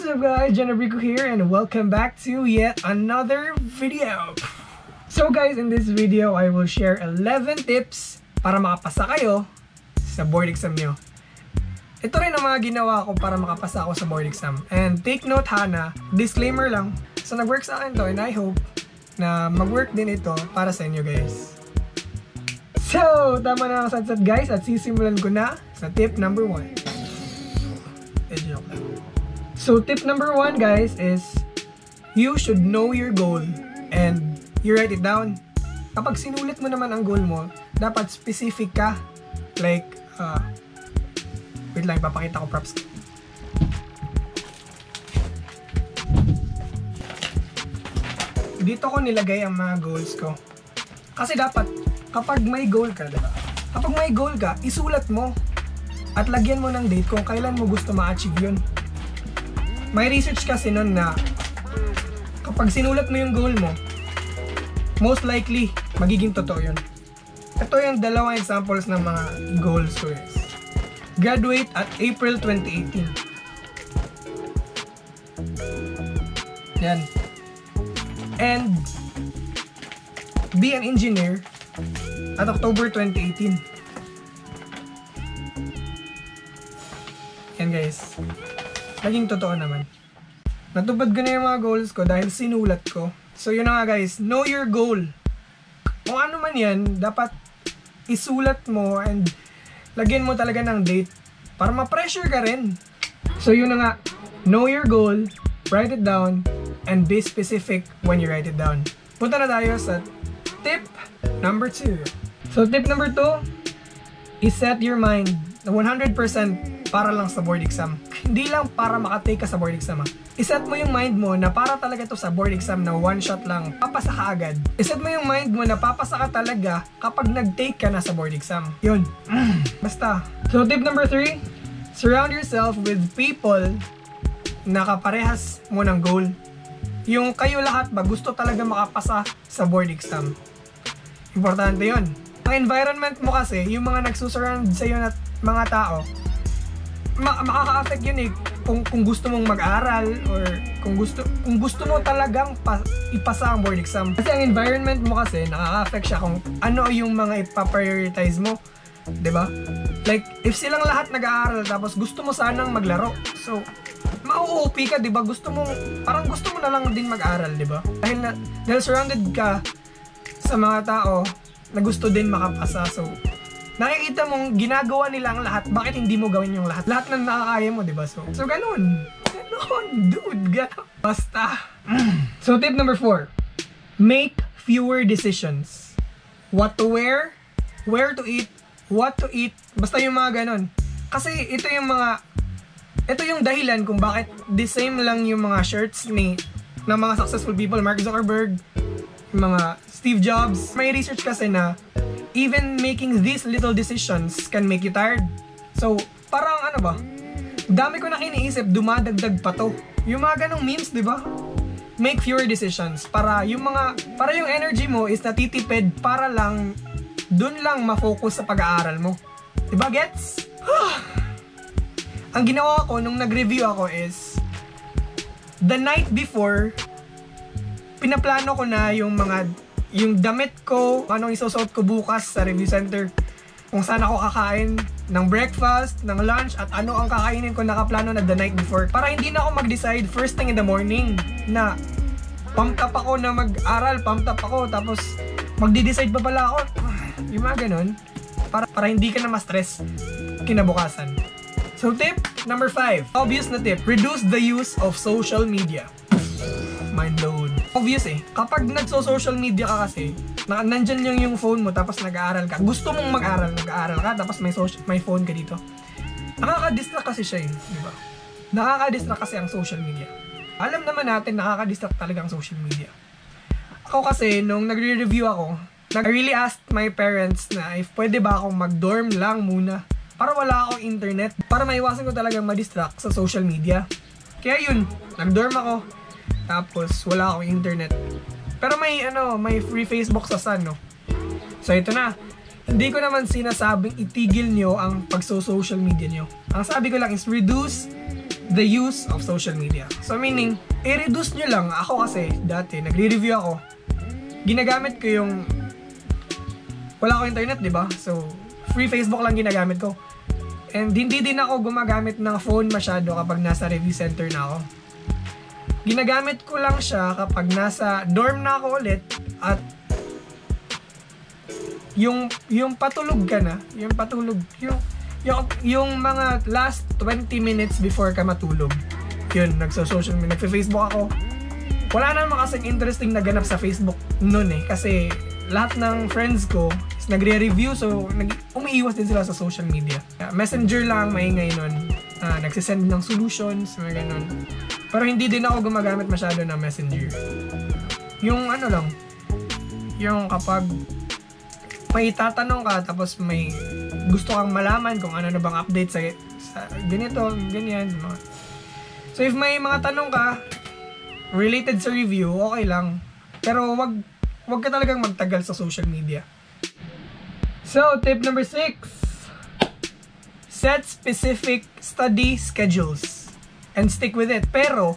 What's up guys, Janabrico here and welcome back to yet another video. So guys, in this video I will share 11 tips para makapasa kayo sa board exam nyo. Ito rin ang mga ginawa ko para makapasa ako sa board exam. And take note ha na, disclaimer lang, so nag-work sa akin to and I hope na mag-work din ito para sa inyo guys. So, tama na ang sadsad guys at sisimulan ko na sa tip number 1. So tip number 1 guys is you should know your goal and you write it down. Kapag sinulit mo naman ang goal mo, dapat specific ka. Like, wait lang, papakita ko props. Dito ko nilagay ang mga goals ko. Kasi dapat, kapag may goal ka, diba? Kapag may goal ka, isulat mo. At lagyan mo ng date kung kailan mo gusto ma-achieve yun. May research kasi nun na kapag sinulat mo yung goal mo, most likely, magiging totoo yun. Ito yung dalawang examples ng mga goals ko guys. Graduate at April 2018. Yan. And be an engineer at October 2018. Yan guys. Naging totoo naman. Natupad ko na yung mga goals ko dahil sinulat ko. So yun na nga guys, know your goal. Kung ano man yan, dapat isulat mo and lagyan mo talaga ng date para ma-pressure ka rin. So yun na nga, know your goal, write it down, and be specific when you write it down. Punta na tayo sa tip number 2. So tip number 2 is set your mind na 100% para lang sa board exam. Hindi lang para makatake ka sa board exam ha. Iset mo yung mind mo na para talaga to sa board exam na one shot lang, papasa ka agad. Iset mo yung mind mo na papasa ka talaga kapag nag-take ka na sa board exam. Yun. Basta. So tip number 3, surround yourself with people na kaparehas mo ng goal. Yung kayo lahat ba gusto talaga makapasa sa board exam. Importante yun. Ang environment mo kasi, yung mga nagsusurround sa iyo na mga tao, makaka-affect yun eh kung gusto mong mag-aral or kung gusto mo talagang ipasa ang board exam. Kasi ang environment mo kasi nakaka-affect siya kung ano yung mga ipa-prioritize mo, 'di ba? Like if silang lahat nag-aaral tapos gusto mo sanang maglaro, so mau-OP ka, 'di ba? Parang gusto mo na lang din mag-aral, 'di ba? Dahil surrounded ka sa mga tao na gusto din makapasa, so nakikita mong ginagawa nila ang lahat, bakit hindi mo gawin yung lahat? Lahat na nakakaya mo, diba? So ganun, dude, ganun. Basta. So tip number 4, make fewer decisions. What to wear, where to eat, what to eat, basta yung mga ganun. Kasi ito yung dahilan kung bakit the same lang yung mga shirts ng mga successful people, Mark Zuckerberg, mga Steve Jobs. May research kasi na even making these little decisions can make you tired. So, parang ano ba? Dami ko na iniisip, dumadagdag pa to. Yung mga ganong memes, di ba? Make fewer decisions para yung energy mo is natitipid para lang dun lang ma-focus sa pag-aaral mo. Di ba, gets? Ang ginawa ko nung nag-review ako is the night before, pinaplano ko na yung damit ko, anong isusuot ko bukas sa review center, kung saan ako kakain ng breakfast, ng lunch, at ano ang kakainin ko, nakaplano na the night before. Para hindi na ako mag-decide first thing in the morning na pumped up ako na mag-aral, pumped up ako, tapos magdi-decide pa pala ako. Yung mga ganun, para hindi ka na ma-stress kinabukasan. So tip number 5, obvious na tip, reduce the use of social media. Mind blown. Obvious eh. Kapag nagso-social media ka kasi, nandyan yung phone mo tapos nag-aaral ka. Gusto mong mag-aaral ka tapos may phone ka dito. Nakaka-distract kasi siya eh, di ba? Nakaka-distract kasi ang social media. Alam naman natin nakaka-distract talaga ang social media. Ako kasi, nung nagre-review ako, I really asked my parents na if pwede ba akong mag-dorm lang muna para wala akong internet, para maiwasan ko talaga ma-distract sa social media. Kaya yun, nag-dorm ako. Tapos wala akong internet. Pero may free Facebook sa Sun, no? So ito na. Hindi ko naman sinasabing itigil nyo ang pagso-social media nyo. Ang sabi ko lang is reduce the use of social media. So meaning, i-reduce nyo lang. Ako kasi, dati, nagre-review ako. Ginagamit ko yung wala ko internet, di ba? So, free Facebook lang ginagamit ko. And hindi din ako gumagamit ng phone masyado kapag nasa review center na ako. Ginagamit ko lang siya kapag nasa dorm na ako ulit at yung patulog ka na, yung mga last 20 minutes before ka matulog. Yun, nagso-social media, nagfe-Facebook ako. Wala naman kasing interesting na ganap sa Facebook noon eh, kasi lahat ng friends ko is nagre-review, so umiiwas din sila sa social media. Messenger lang ang maingay nun. Nagsisend ng solutions, mga ganun. Pero hindi din ako gumagamit masyado ng Messenger. Yung ano lang, yung kapag may tatanong ka tapos may gusto kang malaman kung ano na bang update sa ganito, ganyan. So if may mga tanong ka related sa review, okay lang. Pero wag ka talagang magtagal sa social media. So, tip number 6. Set specific study schedules and stick with it. Pero,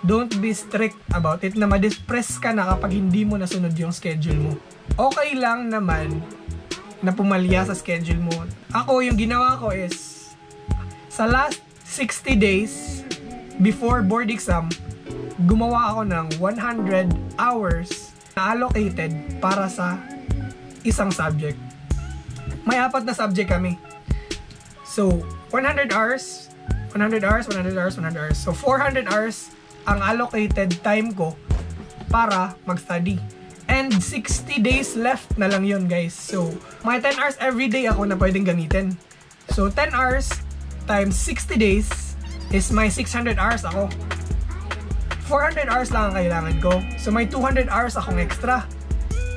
don't be strict about it na ma-depress ka na kapag hindi mo nasunod yung schedule mo. Okay lang naman na pumalya sa schedule mo. Ako, yung ginawa ko is sa last 60 days before board exam, gumawa ako ng 100 hours na allocated para sa isang subject. May 4 na subject kami. So, 100 hours, 100 hours, 100 hours, 100 hours. So, 400 hours ang allocated time ko para mag-study. And 60 days left na lang yun, guys. So, may 10 hours every day ako na pwedeng gamitin. So, 10 hours times 60 days is my 600 hours ako. 400 hours lang ang kailangan ko. So, may 200 hours akong extra.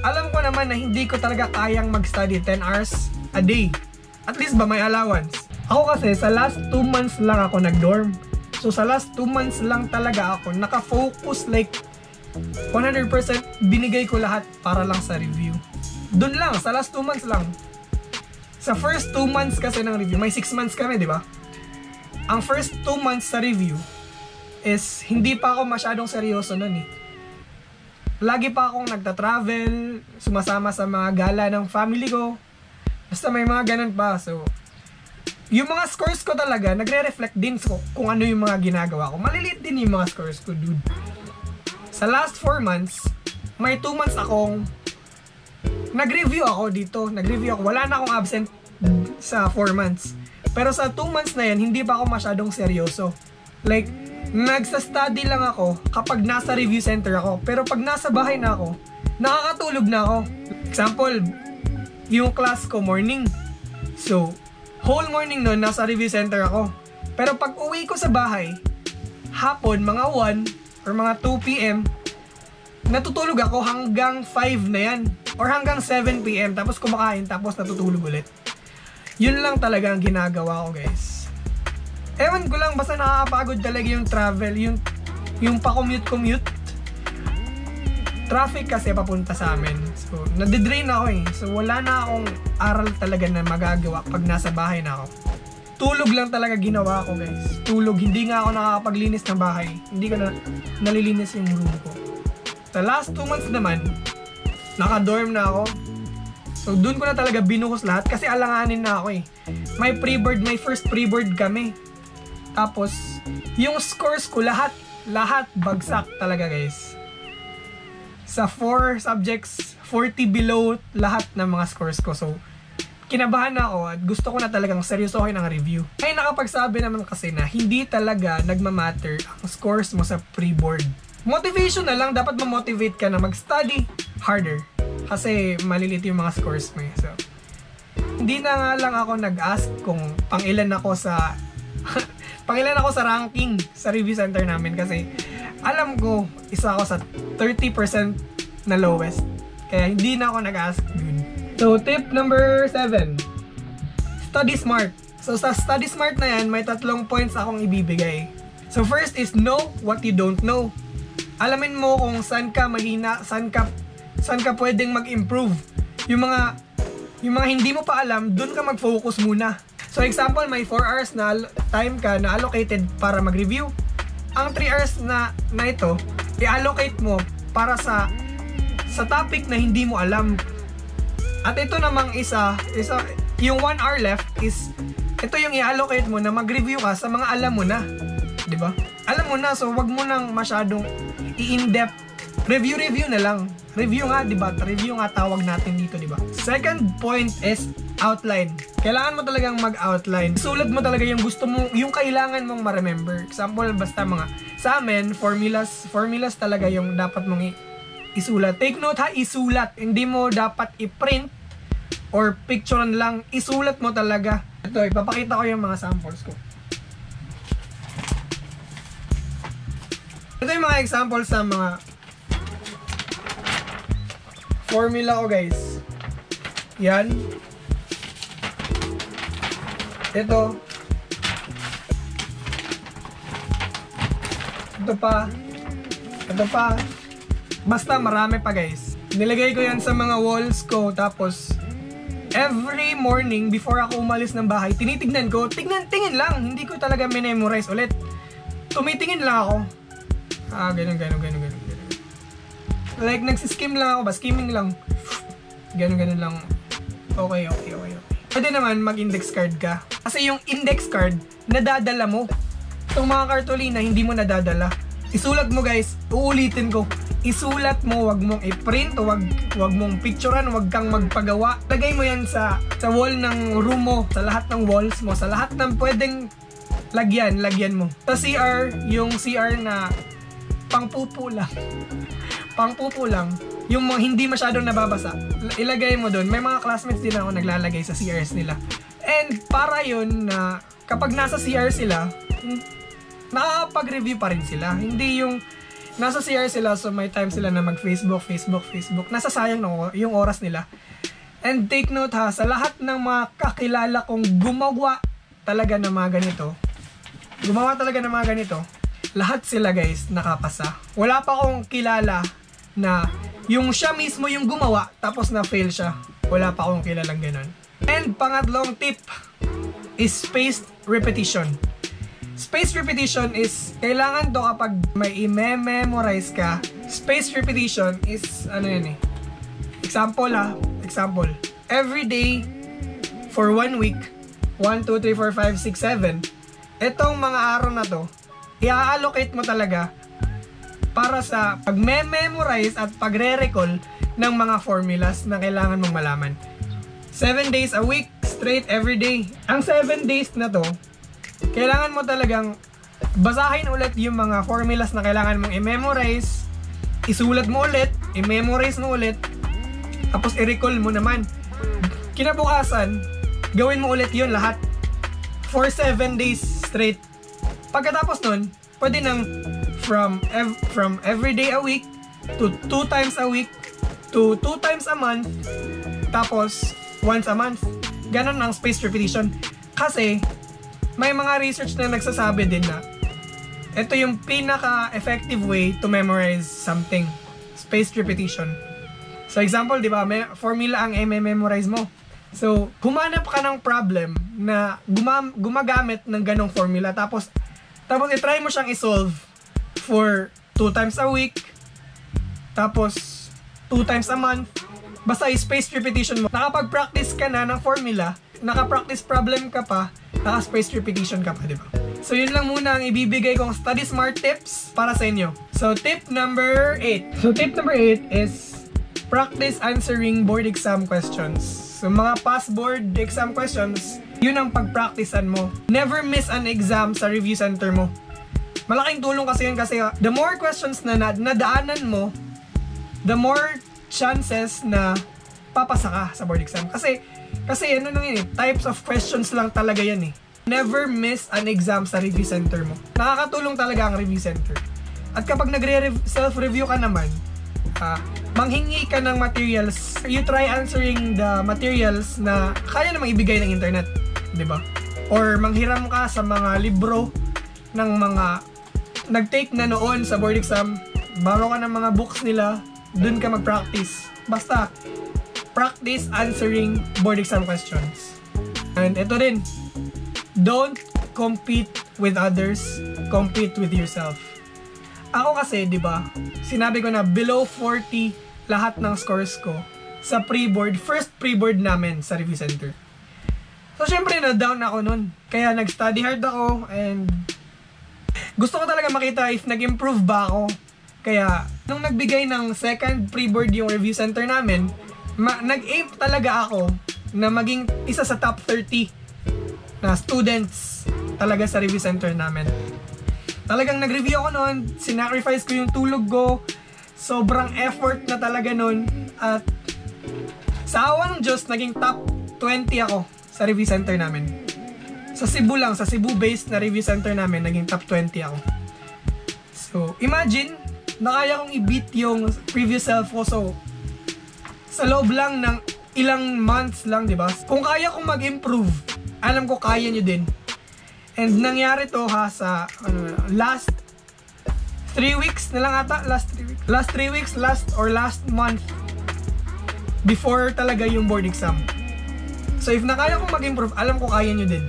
Alam ko naman na hindi ko talaga kayang mag-study 10 hours a day. At least ba may allowance? Ako kasi, sa last 2 months lang ako nag-dorm. So, sa last 2 months lang talaga ako naka-focus like 100% binigay ko lahat para lang sa review. Doon lang, sa last 2 months lang. Sa first 2 months kasi ng review, may 6 months kami, di ba? Ang first 2 months sa review is hindi pa ako masyadong seryoso nun eh. Lagi pa akong nagta-travel, sumasama sa mga gala ng family ko. Basta may mga ganun pa. So, yung mga scores ko talaga, nagre-reflect din kung ano yung mga ginagawa ko. Maliliit din yung mga scores ko, dude. Sa last 4 months, may 2 months akong nag-review ako dito. Nag-review ako. Wala na akong absent sa 4 months. Pero sa 2 months na yan, hindi pa ako masyadong seryoso. Like, nagsa-study lang ako kapag nasa review center ako. Pero pag nasa bahay na ako, nakakatulog na ako. Example, yung class ko morning. So, whole morning nun, nasa review center ako. Pero pag uwi ko sa bahay, hapon, mga 1 or mga 2 p.m., natutulog ako hanggang 5 na yan. Or hanggang 7 p.m. Tapos kumakain, tapos natutulog ulit. Yun lang talaga ang ginagawa ko, guys. Ewan ko lang, basta nakakapagod talaga yung travel, yung pa-commute. Traffic kasi papunta sa amin. So, nadidrain ako eh. So, wala na akong aral talaga na magagawa pag nasa bahay na ako. Tulog lang talaga ginawa ko, guys. Tulog. Hindi nga ako nakakapaglinis ng bahay. Hindi ko na nalilinis yung room ko. Sa last 2 months naman, naka-dorm na ako. So, dun ko na talaga binuhos lahat kasi alanganin na ako eh. May pre-board, may first pre-board kami. Tapos, yung scores ko, lahat bagsak talaga, guys. Sa 4 subjects, 40 below lahat ng mga scores ko. So, kinabahan na ako at gusto ko na talagang seryosohin ang review. Ay, nakapagsabi naman kasi na hindi talaga nagmamatter ang scores mo sa pre-board. Motivation na lang, dapat ma-motivate ka na mag-study harder. Kasi malilit yung mga scores mo. So, hindi na nga lang ako nag-ask kung pang-ilan ako sa ranking sa review center namin kasi alam ko isa ako sa 30% na lowest. Kaya hindi na ako nag-ask dun. So, tip number 7. Study smart. So, sa study smart na yan, may 3 points akong ibibigay. So, first is know what you don't know. Alamin mo kung saan ka mahina, saan ka pwedeng mag-improve. Yung mga hindi mo pa alam, dun ka mag-focus muna. So, So example, may 4 hours na time ka na allocated para mag-review. Ang 3 hours na ito, i-allocate mo para sa topic na hindi mo alam. At ito namang isa yung 1 hour left is ito yung i-allocate mo na mag-review ka sa mga alam mo na, 'di ba? Alam mo na, so wag mo nang masyadong i-in-depth. Review na lang. Review nga, 'di ba? Review nga tawag natin dito, 'di ba? Second point is outline. Kailangan mo talagang mag-outline. Sulat mo talaga yung gusto mo, yung kailangan mong ma-remember. Example, basta mga sa amin, formulas talaga yung dapat mong isulat. Take note ha, isulat. Hindi mo dapat i-print or picturean lang. Isulat mo talaga. Ito, ipapakita ko yung mga samples ko. Ito yung mga examples sa mga formula ko, guys. Yan. Ito. Ito pa. Ito pa. Basta marami pa, guys. Nilagay ko yan sa mga walls ko. Tapos every morning before ako umalis ng bahay, tinitignan ko. Tingin lang. Hindi ko talaga memorize ulit. Tumitingin lang ako. Ganun. Like nagsiskim lang ako ba? Skimming lang. Ganun lang. Okay. Pwede naman mag-index card ka. Kasi yung index card, nadadala mo. Itong mga kartolina, hindi mo nadadala. Isulat mo, guys. Uulitin ko. Isulat mo, wag mong i-print, wag mong picturean, wag kang magpagawa. Lagay mo yan sa wall ng room mo, sa lahat ng walls mo, sa lahat ng pwedeng lagyan mo. Sa CR, yung CR na pangpupo lang, yung mga hindi masyadong nababasa, ilagay mo doon. May mga classmates din ako naglalagay sa CRs nila. And para yun na kapag nasa CR sila, nakakapag-review pa rin sila. Hindi yung nasa CR sila, so may time sila na mag-Facebook. Nasasayang yung oras nila. And take note ha, sa lahat ng mga kakilala kong gumawa talaga ng mga ganito, lahat sila, guys, nakapasa. Wala pa akong kilala na yung siya mismo yung gumawa, tapos na-fail siya. Wala pa akong kilalang ganun. And pangatlong tip is spaced repetition. Spaced repetition is, kailangan to kapag may i-memorize ka. Spaced repetition is, example. Every day for 1 week, 1, 2, 3, 4, 5, 6, 7, itong mga araw na to, i-allocate mo talaga para sa pag-memorize at pagre-recall ng mga formulas na kailangan mong malaman. 7 days a week, straight every day. Ang 7 days na to, kailangan mo talagang basahin ulit yung mga formulas na kailangan mong i-memorize, isulat mo ulit, i-memorize mo ulit, tapos i-recall mo naman. Kinabukasan, gawin mo ulit yun lahat for 7 days straight. Pagkatapos nun, pwede nang from every day a week to 2 times a week to 2 times a month, tapos once a month. Ganon ang spaced repetition. Kasi may mga research na nagsasabi din na ito yung pinaka-effective way to memorize something. Spaced repetition. So example, di ba, may formula ang memorize mo. So, humanap ka ng problem na gumagamit ng ganong formula. Tapos i-try mo siyang i-solve for 2 times a week. Tapos 2 times a month. Basta i-spaced repetition mo. Nakapag-practice ka na ng formula, naka-practice problem ka pa, naka-spaced repetition ka pa, di ba? So, yun lang muna ang ibibigay kong study smart tips para sa inyo. So, tip number 8. So, tip number 8 is practice answering board exam questions. So, mga past board exam questions, yun ang pag-practicean mo. Never miss an exam sa review center mo. Malaking tulong kasi yun kasi the more questions na nadaanan mo, the more chances na papasa ka sa board exam. Kasi ano nung yun types of questions lang talaga yan eh. Never miss an exam sa review center mo. Nakakatulong talaga ang review center. At kapag self-review ka naman, manghingi ka ng materials. You try answering the materials na kaya namang ibigay ng internet, di ba? Or manghiram ka sa mga libro ng mga nag-take na noon sa board exam. Baro ka ng mga books nila, dun ka mag-practice. Basta, practice answering board exam questions. And ito din, don't compete with others, compete with yourself. Ako kasi, di ba, sinabi ko na below 40 lahat ng scores ko sa pre-board, first pre-board namin sa review center. So, syempre, na-down ako nun. Kaya nag-study hard ako and gusto ko talaga makita if nag-improve ba ako. Kaya, nung nagbigay ng second pre-board yung review center namin, nag-aim talaga ako na maging isa sa top 30 na students talaga sa review center namin. Talagang nag-review ako noon, sinacrifice ko yung tulog ko, sobrang effort na talaga noon, at sa awa ng Diyos, naging top 20 ako sa review center namin. Sa Cebu lang, sa Cebu-based na review center namin, naging top 20 ako. So, imagine, nakaya kong i-beat yung previous self ko. So, sa loob lang ng ilang months lang, di ba? Kung kaya kong mag-improve, alam ko kaya nyo din. And nangyari to sa last 3 weeks na lang ata, last 3 weeks, last month before talaga yung board exam. So if nakaya kong mag-improve, alam ko kaya nyo din.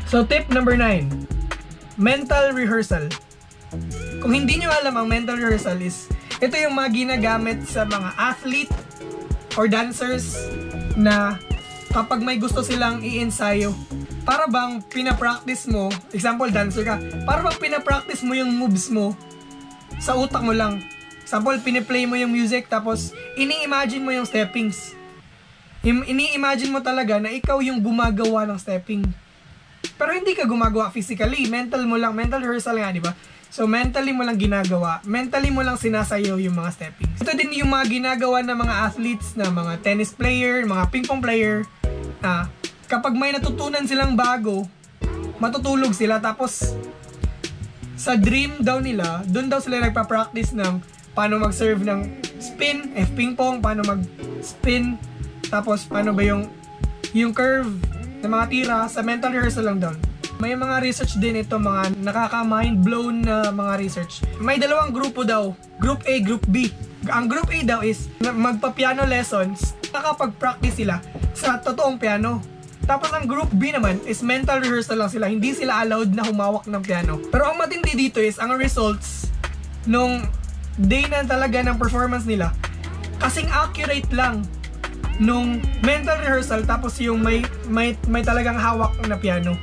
So tip number 9, mental rehearsal. Kung hindi nyo alam, ang mental rehearsal is, ito yung mga ginagamit sa mga athlete or dancers na kapag may gusto silang i-ensayo, para bang pinapractice mo, example dancer ka, para bang pinapractice mo yung moves mo sa utak mo lang. Example, piniplay mo yung music, tapos ini-imagine mo yung steppings. Ini-imagine mo talaga na ikaw yung gumagawa ng stepping. Pero hindi ka gumagawa physically, mental mo lang, mental rehearsal nga, di ba? So mentally mo lang ginagawa, mentally mo lang sinasayaw yung mga steppings. Ito din yung mga ginagawa ng mga athletes, na mga tennis player, mga ping pong player, na kapag may natutunan silang bago, matutulog sila, tapos sa dream daw nila, doon daw sila nagpa-practice ng paano mag-serve ng spin, ping pong, paano mag-spin, tapos paano ba yung curve ng mga tira, sa mental rehearsal lang doon. May mga research din ito, mga nakaka-mind blown na mga research. May dalawang grupo daw, Group A, Group B. Ang Group A daw is magpa-piano lessons, nakapag-practice sila sa totoong piano. Tapos ang Group B naman is mental rehearsal lang sila, hindi sila allowed na humawak ng piano. Pero ang matindi dito is ang results nung day na talaga ng performance nila, kasing accurate lang nung mental rehearsal tapos yung may talagang hawak na piano.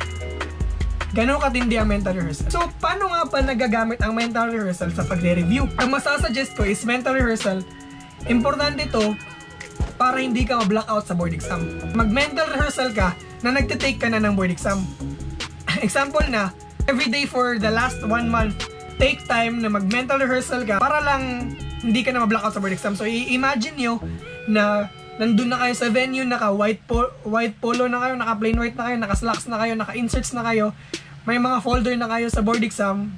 Ganon katindi ang mental rehearsal. So, paano nga pa nagagamit ang mental rehearsal sa pagre-review? Ang masasuggest ko is mental rehearsal. Importante to para hindi ka ma-blackout sa board exam. Mag-mental rehearsal ka na nagtitake ka na ng board exam. Example na, every day for the last 1 month, take time na mag-mental rehearsal ka para lang hindi ka na ma-blackout sa board exam. So, i-imagine nyo na nandun na kayo sa venue, naka-white polo na kayo, naka-plain white na kayo, naka-slacks na kayo, naka-inserts na kayo, may mga folder na kayo sa board exam.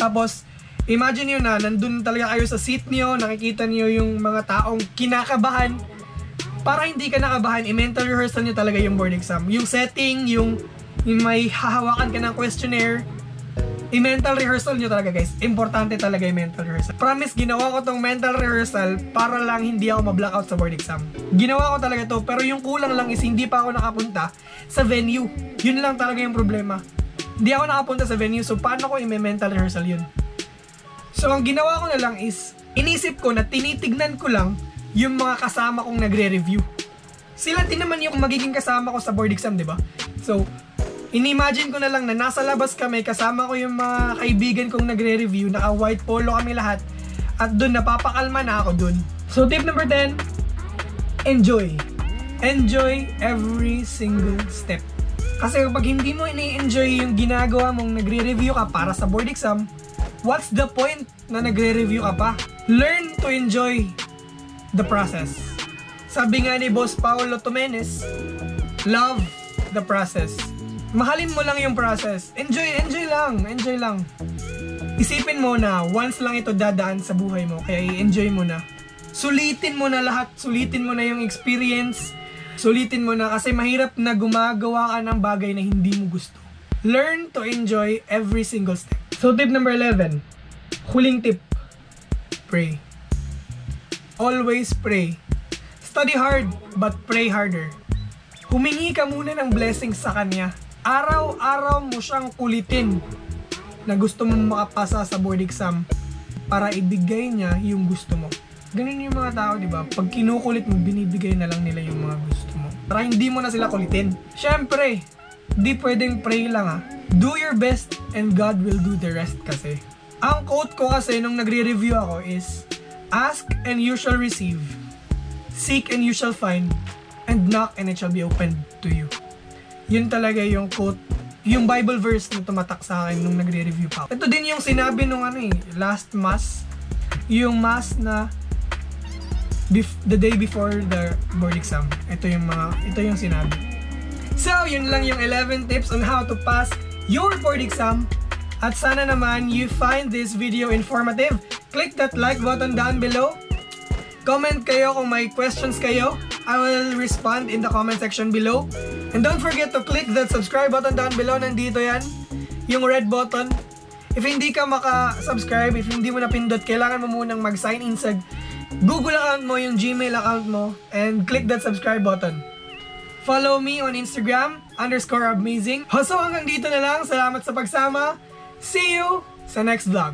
Tapos, imagine nyo na, nandun talaga kayo sa seat nyo, nakikita nyo yung mga taong kinakabahan. Para hindi ka nakabahan, i-mental rehearsal nyo talaga yung board exam. Yung setting, yung may hahawakan ka ng questionnaire, i-mental rehearsal nyo talaga, guys. Importante talaga yung mental rehearsal. Promise, ginawa ko tong mental rehearsal para lang hindi ako ma-blackout sa board exam. Ginawa ko talaga to, pero yung kulang lang is hindi pa ako nakapunta sa venue. Yun lang talaga yung problema. Hindi ako nakapunta sa venue, so paano ko i-mental rehearsal yun? So ang ginawa ko na lang is, inisip ko na tinitignan ko lang yung mga kasama kong nagre-review. Sila din naman yung magiging kasama ko sa board exam, di ba? So, in-imagine ko na lang na nasa labas kami, kasama ko yung mga kaibigan kong nagre-review, naka-white polo kami lahat, at dun napapakalma na ako dun. So tip number 10, enjoy. Enjoy every single step. Kasi kapag hindi mo ini-enjoy yung ginagawa mong nagre-review ka para sa board exam, what's the point na nagre-review ka pa? Learn to enjoy the process. Sabi nga ni Boss Paolo Tomenes, love the process. Mahalin mo lang yung process. Enjoy lang. Isipin mo na once lang ito dadaan sa buhay mo, kaya i-enjoy mo na. Sulitin mo na lahat, sulitin mo na yung experience, sulitin mo na kasi mahirap na gumagawa ka ng bagay na hindi mo gusto. Learn to enjoy every single step. So tip number 11, huling tip, pray. Always pray. Study hard, but pray harder. humingi ka muna ng blessing sa kanya. Araw-araw mo siyang kulitin na gusto mong makapasa sa board exam para ibigay niya yung gusto mo. Ganun yung mga tao, di ba? Pag kinukulit mo, binibigay na lang nila yung mga gusto mo. Para hindi mo na sila kulitin. Syempre, di pwedeng pray lang ha. Do your best and God will do the rest kasi. Ang quote ko kasi nung nagre-review ako is, ask and you shall receive. Seek and you shall find. And knock and it shall be opened to you. Yun talaga yung quote, yung Bible verse na tumatak sa akin nung nagre-review pa ako. Ito din yung sinabi nung last mass. Yung mass na the day before the board exam. Ito yung sinabi. So, yun lang yung 11 tips on how to pass your board exam. At sana naman you find this video informative. Click that like button down below. Comment kayo kung may questions kayo. I will respond in the comment section below. And don't forget to click that subscribe button down below. Nandito yan. Yung red button. If hindi ka maka-subscribe, if hindi mo napindot, kailangan mo munang mag-sign in sa Google account mo, yung Gmail account mo, and click that subscribe button. Follow me on Instagram, _amazing. So hanggang dito na lang. Salamat sa pagsama. See you sa next vlog.